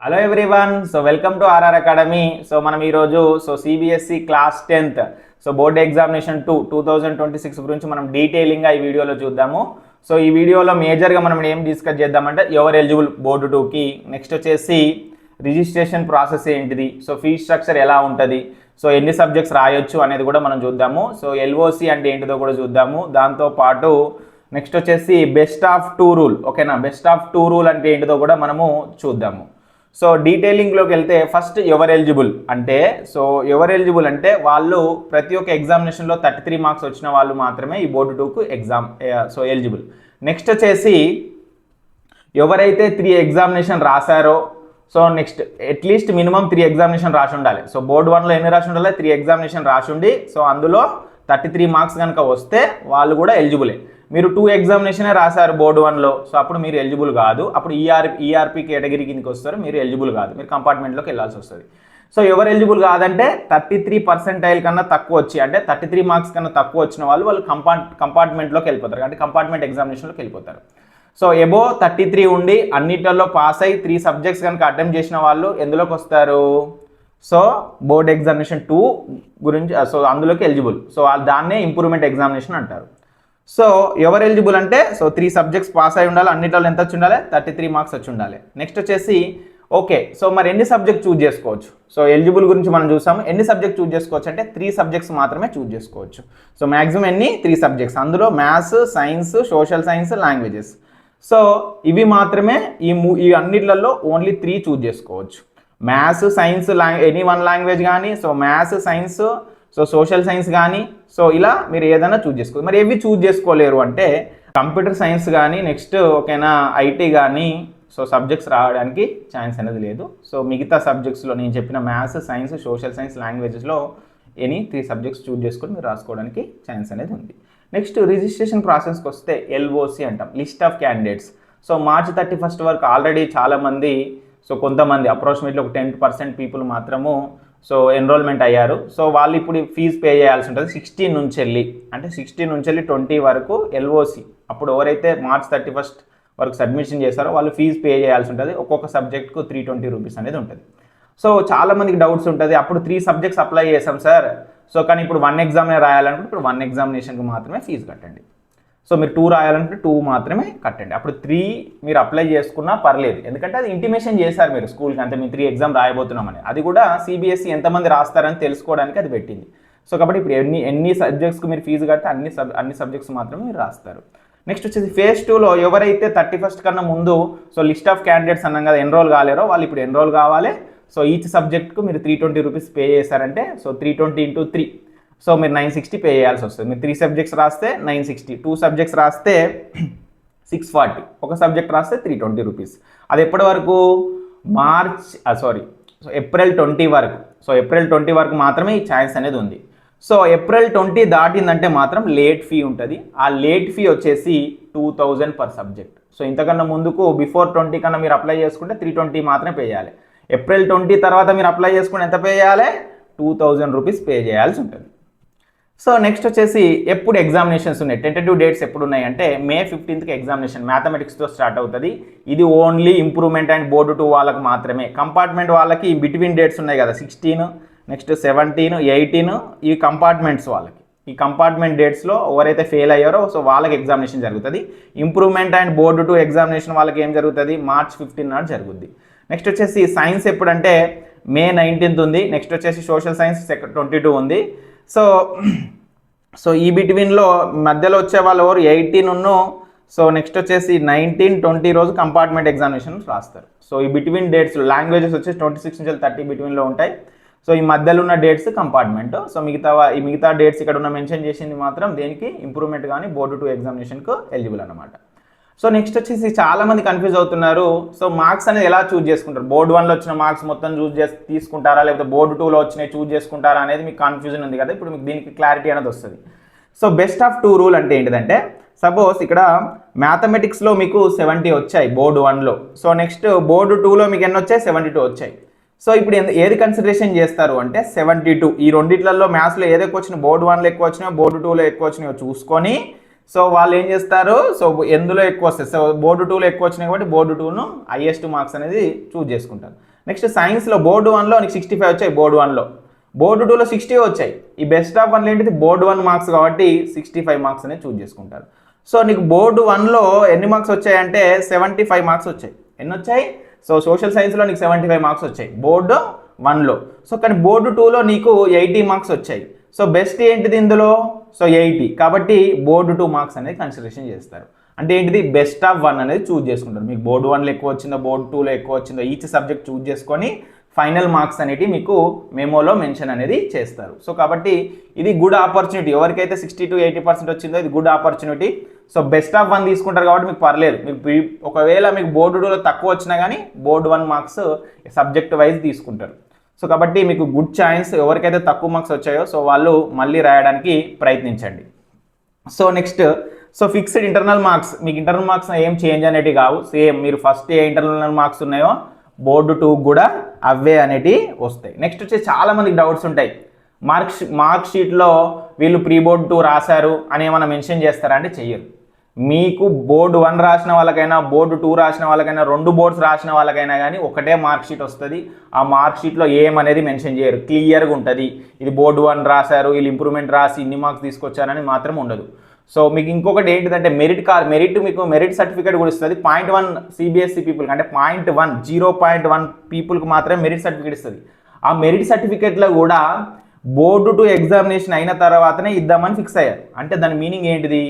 Hello everyone. Welcome to RR academy. మనం ఈరోజు CBSE class 10th board examination 2026 గురించి మనం డీటెయిలింగ్గా ఈ వీడియోలో చూద్దాము. ఈ వీడియోలో మేజర్గా మనం ఏం డిస్కస్ చేద్దామంటే ఎవరు ఎలిజిబుల్ బోర్డు 2కి, నెక్స్ట్ వచ్చేసి రిజిస్ట్రేషన్ ప్రాసెస్ ఏంటిది, ఫీ స్ట్రక్చర్ ఎలా ఉంటుంది, ఎన్ని సబ్జెక్ట్స్ రాయొచ్చు అనేది కూడా మనం చూద్దాము. ఎల్ఓసి అంటే ఏంటిదో కూడా చూద్దాము. దాంతోపాటు నెక్స్ట్ వచ్చేసి బెస్ట్ ఆఫ్ 2 రూల్. ఓకేనా, బెస్ట్ ఆఫ్ 2 రూల్ అంటే ఏంటిదో కూడా మనము చూద్దాము. డీటెయిలింగ్లోకి వెళ్తే ఫస్ట్ ఎవరు ఎలిజిబుల్ అంటే వాళ్ళు ప్రతి ఒక్క ఎగ్జామినేషన్లో 33 మార్క్స్ వచ్చిన వాళ్ళు మాత్రమే ఈ బోర్డు 2కు ఎలిజిబుల్. నెక్స్ట్ వచ్చేసి ఎవరైతే 3 ఎగ్జామినేషన్ రాశారో నెక్స్ట్ అట్లీస్ట్ మినిమం 3 ఎగ్జామినేషన్ రాసి ఉండాలి. బోర్డు 1లో ఎన్ని రాసి ఉండాలి? 3 ఎగ్జామినేషన్ రాసి ఉండి అందులో 33 మార్క్స్ కనుక వస్తే వాళ్ళు కూడా ఎలిజిబులే. మీరు 2 ఎగ్జామినేషనే రాశారు బోర్డు 1లో, అప్పుడు మీరు ఎలిజిబుల్ కాదు. అప్పుడు ఈఆర్పి కేటగిరీ కిందకి వస్తారు, మీరు ఎలిజిబుల్ కాదు, మీరు కంపార్ట్మెంట్లోకి వెళ్ళాల్సి వస్తుంది. ఎవరు ఎలిజిబుల్ కాదంటే 33% కన్నా తక్కువ వచ్చి, అంటే 33 మార్క్స్ కన్నా తక్కువ వచ్చిన వాళ్ళు కంపార్ట్మెంట్లోకి వెళ్ళిపోతారు, అంటే కంపార్ట్మెంట్ ఎగ్జామినేషన్లోకి వెళ్ళిపోతారు. ఎబో 33 ఉండి అన్నిటిలో పాస్ అయ్యి 3 సబ్జెక్ట్స్ కనుక అటెంప్ట్ చేసిన వాళ్ళు ఎందులోకి వస్తారు? బోర్డ్ ఎగ్జామినేషన్ 2 గురించి అందులోకి ఎలిజిబుల్. దాన్నే ఇంప్రూవ్మెంట్ ఎగ్జామినేషన్ అంటారు. ఎవరు ఎలిజిబుల్ అంటే 3 సబ్జెక్ట్స్ పాస్ అయి ఉండాలి, అన్నిటిలో ఎంత వచ్చి ఉండాలి? 33 మార్క్స్ వచ్చి ఉండాలి. నెక్స్ట్ వచ్చేసి ఓకే, మరి ఎన్ని సబ్జెక్ట్ చూజ్ చేసుకోవచ్చు? ఎలిజిబుల్ గురించి మనం చూసాము. ఎన్ని సబ్జెక్ట్ చూజ్ చేసుకోవచ్చు అంటే 3 సబ్జెక్ట్స్ మాత్రమే చూజ్ చేసుకోవచ్చు. మ్యాక్సిమం ఎన్ని? 3 సబ్జెక్ట్స్. అందులో maths, science, social science, languages. ఇవి మాత్రమే ఈ అన్నిట్లలో ఓన్లీ 3 చూజ్ చేసుకోవచ్చు. మ్యాథ్స్, సైన్స్, ఎనీ 1 లాంగ్వేజ్ కానీ, మ్యాథ్స్, సైన్స్, సోషల్ సైన్స్ కానీ, ఇలా మీరు ఏదైనా చూజ్ చేసుకోవచ్చు. మరి ఏవి చూజ్ చేసుకోలేరు అంటే కంప్యూటర్ సైన్స్ కానీ, నెక్స్ట్ ఓకేనా ఐటీ కానీ సబ్జెక్ట్స్ రావడానికి ఛాన్స్ అనేది లేదు. మిగతా సబ్జెక్ట్స్లో నేను చెప్పిన మ్యాథ్స్, సైన్స్, సోషల్ సైన్స్, లాంగ్వేజెస్లో ఎనీ 3 సబ్జెక్ట్స్ చూజ్ చేసుకొని మీరు రాసుకోవడానికి ఛాన్స్ అనేది ఉంది. నెక్స్ట్ రిజిస్ట్రేషన్ ప్రాసెస్కి వస్తే ఎల్ఓసి అంటాం, లిస్ట్ ఆఫ్ క్యాండిడేట్స్. మార్చ్ 31 వరకు ఆల్రెడీ చాలామంది కొంతమంది అప్రాక్సిమేట్లీ ఒక 10% పీపుల్ మాత్రము ఎన్రోల్మెంట్ అయ్యారు. వాళ్ళు ఇప్పుడు ఫీజు పే చేయాల్సి ఉంటుంది 16 నుంచి వెళ్ళి, అంటే 16 నుంచి వెళ్ళి 20 వరకు ఎల్ఓసి. అప్పుడు ఎవరైతే మార్చ్ 31 వరకు సబ్మిషన్ చేస్తారో వాళ్ళు ఫీజు పే చేయాల్సి ఉంటుంది. ఒక్కొక్క సబ్జెక్ట్కు 320 రూపీస్ అనేది ఉంటుంది. చాలామందికి డౌట్స్ ఉంటుంది, అప్పుడు 3 సబ్జెక్ట్స్ అప్లై చేసాం సార్, కానీ ఇప్పుడు 1 ఎగ్జామ్నే రాయాలనుకుంటే ఇప్పుడు 1 ఎగ్జామినేషన్కి మాత్రమే ఫీజు కట్టండి. మీరు 2 రాయాలంటే 2 మాత్రమే కట్టండి. అప్పుడు 3 మీరు అప్లై చేసుకున్నా పర్లేదు, ఎందుకంటే అది ఇంటిమేషన్ చేశారు మీరు స్కూల్కి, అంతే మేము 3 ఎగ్జామ్ రాయబోతున్నామని. అది కూడా సిబిఎస్ఈ ఎంతమంది రాస్తారని తెలుసుకోవడానికి అది పెట్టింది. కాబట్టి ఇప్పుడు ఎన్ని సబ్జెక్ట్స్కి మీరు ఫీజు కడితే అన్ని సబ్జెక్ట్స్ మాత్రమే మీరు రాస్తారు. నెక్స్ట్ వచ్చేసి ఫేజ్ 2లో ఎవరైతే 31 కన్నా ముందు లిస్ట్ ఆఫ్ క్యాండిడేట్స్ అన్నాం కదా ఎన్రోల్ కాలేరో వాళ్ళు ఇప్పుడు ఎన్రోల్ కావాలి. ఈచ్ సబ్జెక్ట్కు మీరు 320 రూపీస్ పే చేశారంటే 320 × 3, మీరు 960 పే చేయాల్సి వస్తుంది. మీరు 3 సబ్జెక్ట్స్ రాస్తే 960, 2 సబ్జెక్ట్స్ రాస్తే 640, ఒక సబ్జెక్ట్ రాస్తే 320 రూపీస్. అది ఎప్పటి వరకు? ఏప్రిల్ 20 వరకు. ఏప్రిల్ 20 వరకు మాత్రమే ఈ ఛాన్స్ అనేది ఉంది. ఏప్రిల్ 20 దాటిందంటే మాత్రం లేట్ ఫీ ఉంటుంది. ఆ లేట్ ఫీ వచ్చేసి 2000 పర్ సబ్జెక్ట్. ఇంతకన్నా ముందుకు బిఫోర్ 20 కన్నా మీరు అప్లై చేసుకుంటే 320 మాత్రమే పే చేయాలి. ఏప్రిల్ 20 తర్వాత మీరు అప్లై చేసుకుంటే ఎంత పే చేయాలి? 2000 రూపీస్ పే చేయాల్సి ఉంటుంది. నెక్స్ట్ వచ్చేసి ఎప్పుడు ఎగ్జామినేషన్స్ ఉన్నాయి, టెంటేటివ్ డేట్స్ ఎప్పుడు ఉన్నాయి అంటే మే 15కి ఎగ్జామినేషన్ మ్యాథమెటిక్స్తో స్టార్ట్ అవుతుంది. ఇది ఓన్లీ ఇంప్రూవ్మెంట్ అండ్ బోర్డు 2 వాళ్ళకి మాత్రమే. కంపార్ట్మెంట్ వాళ్ళకి బిట్వీన్ డేట్స్ ఉన్నాయి కదా, 16, నెక్స్ట్ 17, 18, ఈ కంపార్ట్మెంట్స్ వాళ్ళకి. ఈ కంపార్ట్మెంట్ డేట్స్లో ఎవరైతే ఫెయిల్ అయ్యారో వాళ్ళకి ఎగ్జామినేషన్ జరుగుతుంది. ఇంప్రూవ్మెంట్ అండ్ బోర్డు 2 ఎగ్జామినేషన్ వాళ్ళకి ఏం జరుగుతుంది? మార్చ్ 15 నాడు జరుగుద్ది. నెక్స్ట్ వచ్చేసి సైన్స్ ఎప్పుడంటే మే 19th ఉంది. నెక్స్ట్ వచ్చేసి సోషల్ సైన్స్ 22 ఉంది. ఈ బిట్వీన్లో మధ్యలో వచ్చే వాళ్ళు ఎవరు? 18 నెక్స్ట్ వచ్చేసి 19, 20 రోజు కంపార్ట్మెంట్ ఎగ్జామినేషన్ రాస్తారు. ఈ బిట్వీన్ డేట్స్ లాంగ్వేజెస్ వచ్చేసి 26 నుంచి 30 బిట్వీన్లో ఉంటాయి. ఈ మధ్యలో ఉన్న డేట్స్ కంపార్ట్మెంట్. మిగతా డేట్స్ ఇక్కడ ఉన్న మెన్షన్ చేసింది మాత్రం దేనికి? ఇంప్రూవ్మెంట్ కానీ బోర్డు 2 ఎగ్జామినేషన్కు ఎలిజిబుల్ అనమాట. నెక్స్ట్ వచ్చేసి చాలామంది కన్ఫ్యూజ్ అవుతున్నారు. మార్క్స్ అనేది ఎలా చూజ్ చేసుకుంటారు? బోర్డు 1లో వచ్చిన మార్క్స్ మొత్తం తీసుకుంటారా, లేకపోతే బోర్డు 2లో వచ్చినాయి చూజ్ చేసుకుంటారా అనేది మీకు కన్ఫ్యూజన్ ఉంది కదా. ఇప్పుడు మీకు దీనికి క్లారిటీ అనేది వస్తుంది. బెస్ట్ ఆఫ్ 2 రూల్ అంటే ఏంటిదంటే, సపోజ్ ఇక్కడ మ్యాథమెటిక్స్లో మీకు 70 వచ్చాయి బోర్డు 1లో. నెక్స్ట్ బోర్డు 2లో మీకు ఎన్ని వచ్చాయి? 72 వచ్చాయి. ఇప్పుడు ఏది కన్సిడరేషన్ చేస్తారు అంటే 72. ఈ రెండిట్లలో మ్యాథ్స్లో ఏది ఎక్కువ వచ్చినా, బోర్డు 1లో ఎక్కువ వచ్చినా, బోర్డు 2లో ఎక్కువ వచ్చినాయో చూసుకొని సో వాళ్ళు ఏం చేస్తారు, సో ఎందులో ఎక్కువ వస్తాయి, సో బోర్డు 2లో ఎక్కువ వచ్చినాయి కాబట్టి బోర్డు 2ను హైయెస్ట్ మార్క్స్ అనేది చూస్ చేసుకుంటారు. నెక్స్ట్ సైన్స్లో బోర్డు 1లో నీకు 65 వచ్చాయి, బోర్డు 1లో. బోర్డు 2లో 60 వచ్చాయి. ఈ బెస్ట్ ఆఫ్ 1 ఏంటిది, బోర్డు 1 మార్క్స్ కాబట్టి 65 మార్క్స్ అనేది చూస్ చేసుకుంటారు. సో నీకు బోర్డు 1లో ఎన్ని మార్క్స్ వచ్చాయంటే 75 మార్క్స్ వచ్చాయి. ఎన్ని వచ్చాయి, సో సోషల్ సైన్స్లో నీకు 75 మార్క్స్ వచ్చాయి బోర్డు 1లో. సో కానీ బోర్డు 2లో నీకు 80 మార్క్స్ వచ్చాయి. సో బెస్ట్ ఏంటిది ఇందులో, సో 80, కాబట్టి బోర్డు 2 మార్క్స్ అనేది కన్సిడరేషన్ చేస్తారు. అంటే ఏంటిది, బెస్ట్ ఆఫ్ 1 అనేది చూస్ చేసుకుంటారు. మీకు బోర్డు 1లో ఎక్కువ వచ్చిందో బోర్డు 2లో ఎక్కువ వచ్చిందో ఈచ్ సబ్జెక్ట్ చూస్ చేసుకొని ఫైనల్ మార్క్స్ అనేవి మీకు మెమోలో మెన్షన్ అనేది చేస్తారు. సో కాబట్టి ఇది గుడ్ ఆపర్చునిటీ, ఎవరికైతే 60 to 80% వచ్చిందో ఇది good opportunity. So best of 1 తీసుకుంటారు కాబట్టి మీకు పర్లేదు. మీకు ఒకవేళ మీకు బోర్డు 2లో తక్కువ వచ్చినా కానీ బోర్డు 1 మార్క్స్ సబ్జెక్ట్ వైజ్ తీసుకుంటారు. సో కాబట్టి మీకు గుడ్ ఛాయిస్. ఎవరికైతే తక్కువ మార్క్స్ వచ్చాయో సో వాళ్ళు మళ్ళీ రాయడానికి ప్రయత్నించండి. So next, so fixed internal marks, మీకు ఇంటర్నల్ మార్క్స్ ఏం చేంజ్ అనేటివి కావు. సేమ్ మీరు ఫస్ట్ ఏ ఇంటర్నల్ మార్క్స్ ఉన్నాయో బోర్డు 2 కూడా అవే అనేటివి వస్తాయి. నెక్స్ట్ వచ్చి చాలా మందికి డౌట్స్ ఉంటాయి, మార్క్ షీట్లో వీళ్ళు ప్రీ బోర్డు 2 రాశారు అని ఏమైనా మెన్షన్ చేస్తారా అంటే చెయ్యరు. మీకు బోర్డు 1 రాసిన వాళ్ళకైనా బోర్డు 2 రాసిన వాళ్ళకైనా 2 బోర్డ్స్ రాసిన వాళ్ళకైనా కానీ ఒకటే మార్క్ షీట్ వస్తుంది. ఆ మార్క్ షీట్లో ఏమనేది మెన్షన్ చేయరు, క్లియర్గా ఉంటుంది. ఇది బోర్డు 1 రాశారు, వీళ్ళు ఇంప్రూవ్మెంట్ రాసి ఇన్ని మార్క్స్ తీసుకొచ్చారని మాత్రం ఉండదు. సో మీకు ఇంకొకటి ఏంటిదంటే మెరిట్ మీకు మెరిట్ సర్టిఫికేట్ కూడా ఇస్తుంది. 0.1 సిబిఎస్ఈ పీపుల్కి, అంటే 0.1 పీపుల్కి మాత్రమే మెరిట్ సర్టిఫికేట్ ఇస్తుంది. ఆ మెరిట్ సర్టిఫికేట్లో కూడా బోర్డు 2 ఎగ్జామినేషన్ అయిన తర్వాతనే ఇద్దామని ఫిక్స్ అయ్యారు. అంటే దాని మీనింగ్ ఏంటిది,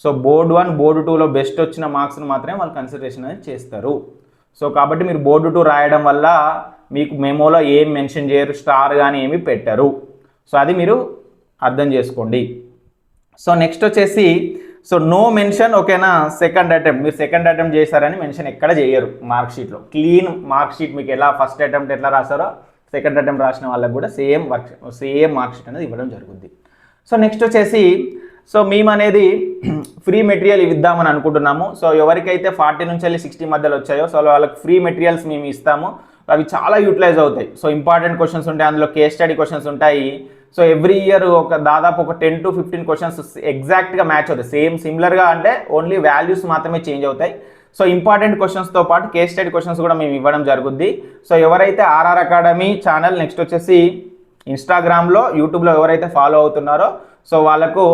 సో బోర్డు 1 బోర్డు 2లో బెస్ట్ వచ్చిన మార్క్స్ని మాత్రమే వాళ్ళు కన్సిడరేషన్ అనేది చేస్తారు. సో కాబట్టి మీరు బోర్డు 2 రాయడం వల్ల మీకు మెమోలో ఏం మెన్షన్ చేయరు, స్టార్ కానీ ఏమి పెట్టరు. సో అది మీరు అర్థం చేసుకోండి. సో నెక్స్ట్ వచ్చేసి, సో నో మెన్షన్, ఓకేనా, సెకండ్ అటెంప్ట్. మీరు సెకండ్ అటెంప్ట్ చేశారని మెన్షన్ ఎక్కడ చేయరు మార్క్ షీట్లో. క్లీన్ మార్క్ షీట్ మీకు ఎలా ఫస్ట్ అటెంప్ట్ ఎట్లా రాశారో సెకండ్ అటెంప్ట్ రాసిన వాళ్ళకి కూడా సేమ్ మార్క్ షీట్ అనేది ఇవ్వడం జరుగుద్ది. సో నెక్స్ట్ వచ్చేసి, సో మేము అనేది ఫ్రీ మెటీరియల్ ఇద్దామని అనుకుంటున్నాము. సో ఎవరికైతే 40 నుంచి 60 మధ్యలో వచ్చాయో సో వాళ్ళకి ఫ్రీ మెటీరియల్స్ మేము ఇస్తాము. అవి చాలా యూటిలైజ్ అవుతాయి. సో ఇంపార్టెంట్ క్వశ్చన్స్ ఉంటాయి, అందులో కేస్ స్టడీ క్వశ్చన్స్ ఉంటాయి. సో ఎవ్రీ ఇయర్ దాదాపు ఒక 10 to 15 క్వశ్చన్స్ ఎగ్జాక్ట్గా మ్యాచ్ అవుతాయి, సిమిలర్గా, అంటే ఓన్లీ వాల్యూస్ మాత్రమే చేంజ్ అవుతాయి. సో ఇంపార్టెంట్ క్వశ్చన్స్తో పాటు కేస్ స్టడీ క్వశ్చన్స్ కూడా మేము ఇవ్వడం జరుగుద్ది. సో ఎవరైతే ఆర్ఆర్ అకాడమీ ఛానల్, నెక్స్ట్ వచ్చేసి ఇన్స్టాగ్రామ్లో, యూట్యూబ్లో ఎవరైతే ఫాలో అవుతున్నారో సో వాళ్ళకు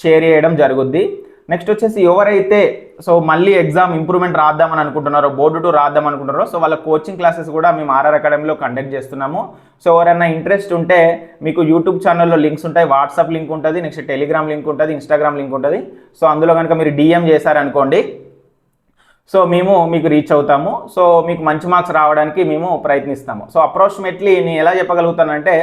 షేర్ చేయడం జరుగుద్ది. నెక్స్ట్ వచ్చేసి ఎవరైతే సో మళ్ళీ ఎగ్జామ్ ఇంప్రూవ్మెంట్ రాద్దామని అనుకుంటున్నారో, బోర్డు 2 రాద్దాం అనుకుంటున్నారో సో వాళ్ళ కోచింగ్ క్లాసెస్ కూడా మేము ఆర్ఆర్ అకాడమీలో కండక్ట్ చేస్తున్నాము. సో ఎవరైనా ఇంట్రెస్ట్ ఉంటే మీకు యూట్యూబ్ ఛానల్లో లింక్స్ ఉంటాయి, వాట్సాప్ లింక్ ఉంటుంది, నెక్స్ట్ టెలిగ్రామ్ లింక్ ఉంటుంది, ఇన్స్టాగ్రామ్ లింక్ ఉంటుంది. సో అందులో కనుక మీరు డిఎం చేశారనుకోండి సో మేము మీకు రీచ్ అవుతాము. సో మీకు మంచి మార్క్స్ రావడానికి మేము ప్రయత్నిస్తాము. సో అప్రాక్సిమేట్లీ నేను ఎలా చెప్పగలుగుతానంటే,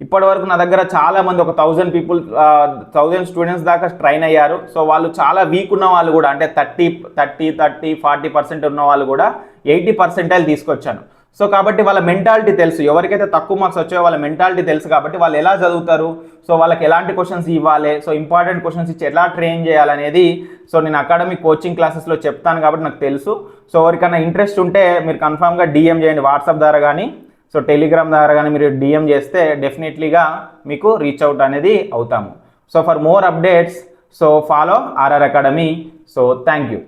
ఇప్పటి వరకు నా దగ్గర చాలామంది ఒక 1000 స్టూడెంట్స్ దాకా ట్రైన్ అయ్యారు. సో వాళ్ళు చాలా వీక్ ఉన్న వాళ్ళు కూడా, అంటే 40% ఉన్న వాళ్ళు కూడా 80% తీసుకొచ్చాను. సో కాబట్టి వాళ్ళ మెంటాలిటీ తెలుసు, ఎవరికైతే తక్కువ మార్క్స్ వచ్చాయో వాళ్ళ మెంటాలిటీ తెలుసు కాబట్టి వాళ్ళు ఎలా చదువుతారు, సో వాళ్ళకి ఎలాంటి క్వశ్చన్స్ ఇవ్వాలి, సో ఇంపార్టెంట్ క్వశ్చన్స్ ఇచ్చి ఎలా ట్రైన్ చేయాలనేది సో నేను అకాడమిక్ కోచింగ్ క్లాసెస్లో చెప్తాను కాబట్టి నాకు తెలుసు. సో ఎవరికైనా ఇంట్రెస్ట్ ఉంటే మీరు కన్ఫామ్గా డిఎం చేయండి, వాట్సాప్ ద్వారా కానీ సో టెలిగ్రామ్ ద్వారా కానీ మీరు డిఎం చేస్తే డెఫినెట్లీగా మీకు రీచ్ అవుట్ అనేది అవుతాము. So for more updates so follow RR academy. So thank you.